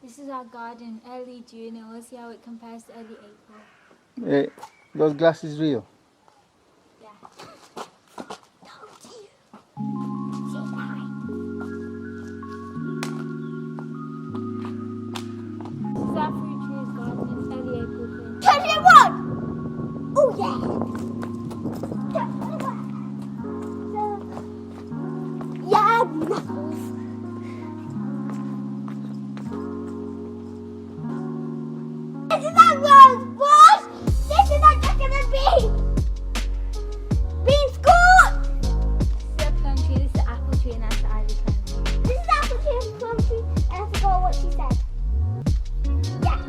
This is our garden, early June, and we'll see how it compares to early April. Those glasses real? Yeah. This is our fruit trees garden, it's early April. 21! Oh yeah! Yeah, knuckles. This is a rose bush! This is not just gonna be bean scoop! This is a plum tree, this is the apple tree, and that's the ivy plant tree. This is apple tree and plum tree, and I forgot what she said. Yeah.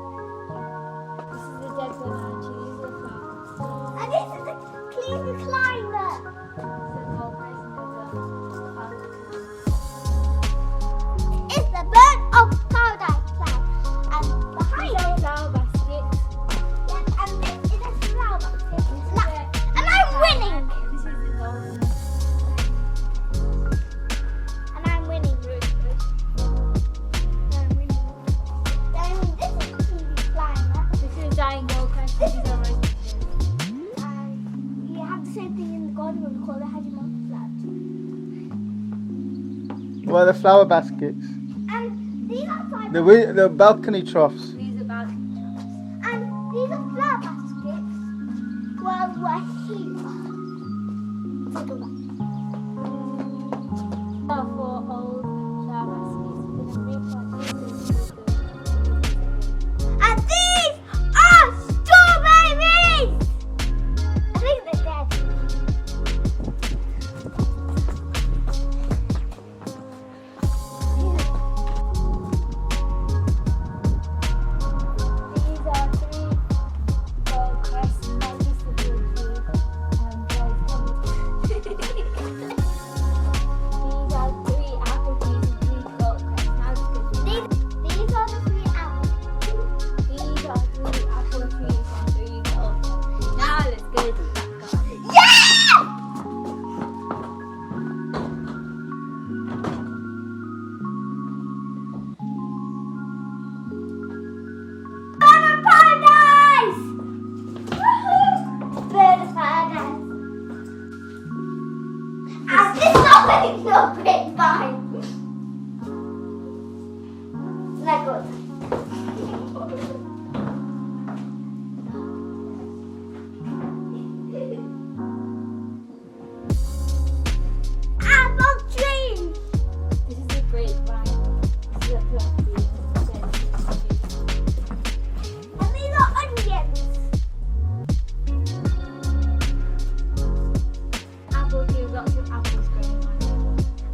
This is the dead banana tree, these are the flowers. And this is the clean climber. This is the whole place in the It's the bird of paradise plant. And behind These are it, flower baskets. yeah, and this is a flower basket. And I'm winning. This is the golden. And I'm winning. Then this is the TV climber. This is dying gold crest. These are rose bushes. And you have the same thing in the garden when we call it Hazelnuts. Well, the flower baskets. And these are five. The balcony troughs. These are balcony. And these are flower baskets. Well, we're here. Take a look. Are for old flower baskets. We're going to replant these. And these are strawberries! I think they're dead. These are 3 gold crests. That used to be a tree. These are 3 apple trees and 3 gold crests. Now let's go. These are the 3 apples. These are 3 apple trees and 3 gold crests. Now let's go to the back garden. Yeah! Bird of paradise! Woohoo! Bird of paradise. And this is already no grapevine. Not good. Apple tree! This is a grapevine. This is a plum tree. And these are onions. Apple tree with lots of apples growing on it.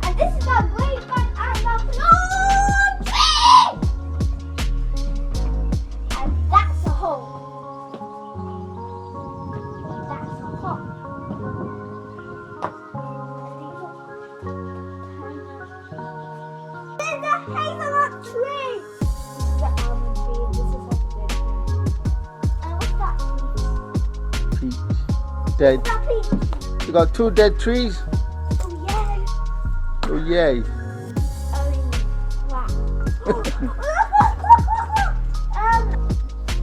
And this is a grapevine and a plum tree! And that's a hole. That's a hole. And these are... There's a hazelnut tree! This is the almond tree. This is like a dead tree. And what's that tree? Peach. Dead. That peach. You got 2 dead trees? Oh yeah! Oh yay. Wow.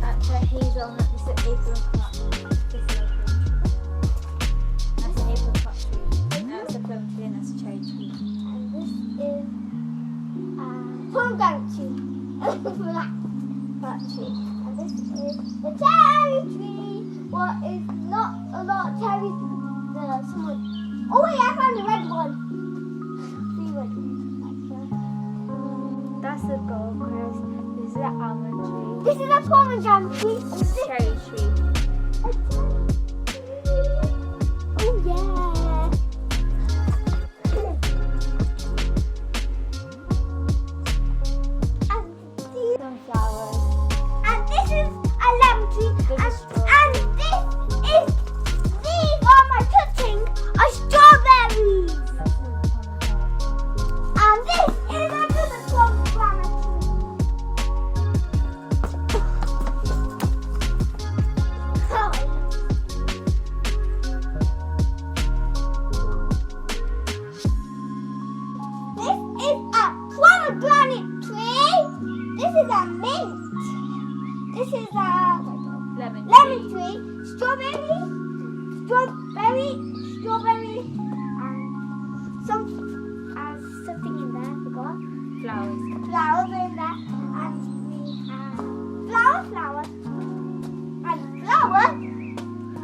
That's a hazelnut. This is an apricot. This is a plum tree. That's an apricot tree. That's a plum tree and that's a cherry tree. And this is pomegranate tree. Black tree. And this is the cherry tree. Well, it's not a lot of cherries. Someone. Oh wait, I found the red one. See what That's the gold crest. This is the almond tree. this is a pomegranate tree. And This is a cherry tree. Oh yeah. And these Sunflowers. And this is a lemon tree. This And, is strawberry. and these are my touching are strawberries. And this is another pomegranate tree. a mint. This is a Lemon. lemon tree, strawberry, and something in there. I forgot. Flowers. Flowers in there, and we have flower, and flower,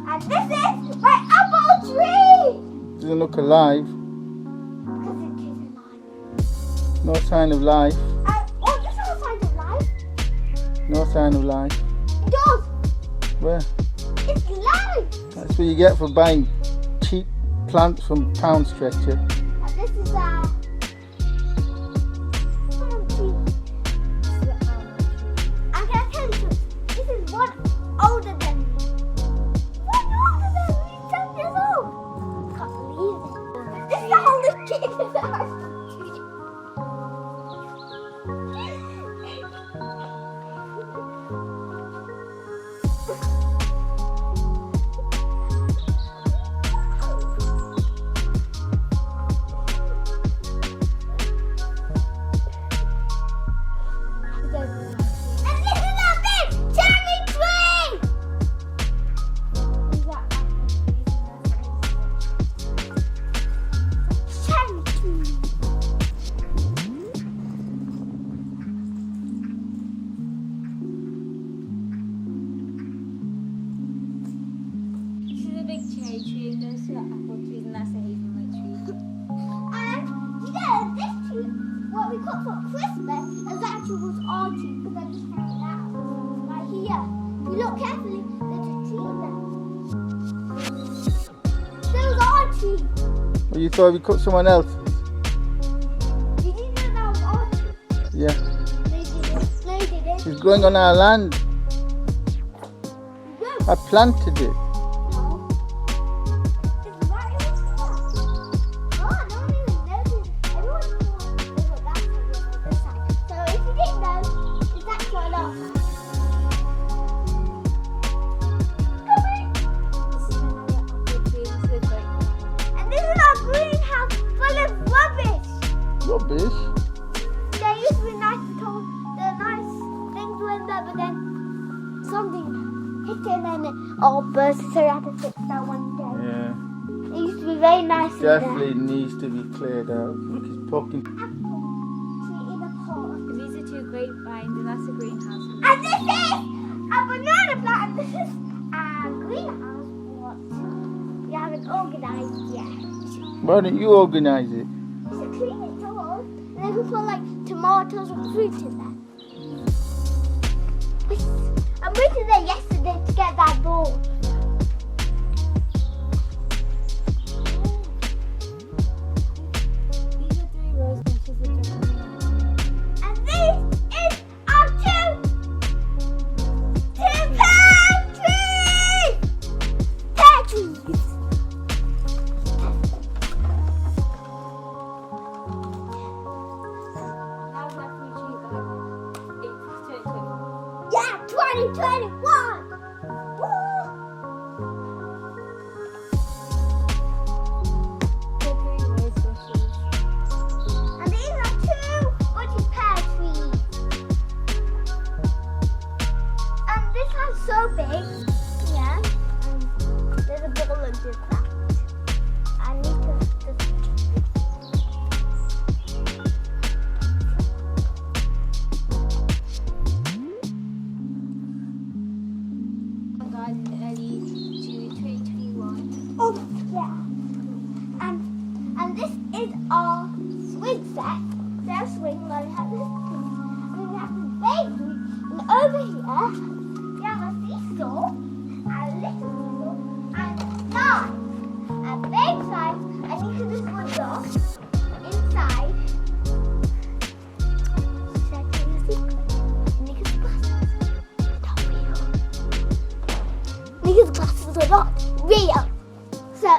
and this is my apple tree. Doesn't look alive. Because it is alive. No sign of life. Oh, this is a sign of life. No sign of life. It does. Where? It's live. That's what you get for buying cheap plants from Pound Stretcher. And this is a palm tree. I can tell you, this is one older than me. One older than me, 10 years old. Can't believe it. This is the oldest kid in the house. And this is a big cherry tree! Cherry tree. This is a big cherry tree, and those are apple trees, and that's a hazelnut tree. And this tree, what we got for Christmas, is actually was our tree because I just found it out right here. If you look carefully, there's a tree there. There was our tree. Well, you thought we cut someone else's? Did you know that was our tree? Yeah. No, you didn't. No, you didn't. It's growing on our land. No. I planted it. No. It's right over here. Oh, I don't even know. Everyone knows what that is on this side. So if you didn't know, it's actually a lot. Come in. This is another apple tree, this is a grapevine. And this is our greenhouse full of rubbish. Rubbish. There used to be nice things went there, but then something hit it and then it all burst, so we had to fix that one day. Yeah. It used to be very nice in there. Definitely needs to be cleared out. Look, it's poking. Apple tree in a pot. And these are two grapevines, and that's a greenhouse. And this is a banana plant, and this is a greenhouse. What? We haven't organised yet. Why don't you organise it? We should clean it all, and then we put like tomatoes and fruit in there. I went in there yesterday to get that ball. These are 3 rose bushes which are coming out. And this is our two pear trees! Pear trees! Now we have 3 trees that have 8 to 20. Yeah, 2021! Woo! They're 3 rose bushes. And these are two bushy pear trees. And this one's so big. Yeah. There's a ball under that. I need to just... Guys, in early June 2021. Oh, yeah. And this is our swing set. There's swing where we have this swing. And we have this baby. And over here, we have a seesaw, a little seesaw, and knife. A big knife. And you can just put dog inside. Second secret. Nika's glasses. Not real. Nika's glasses are not real. So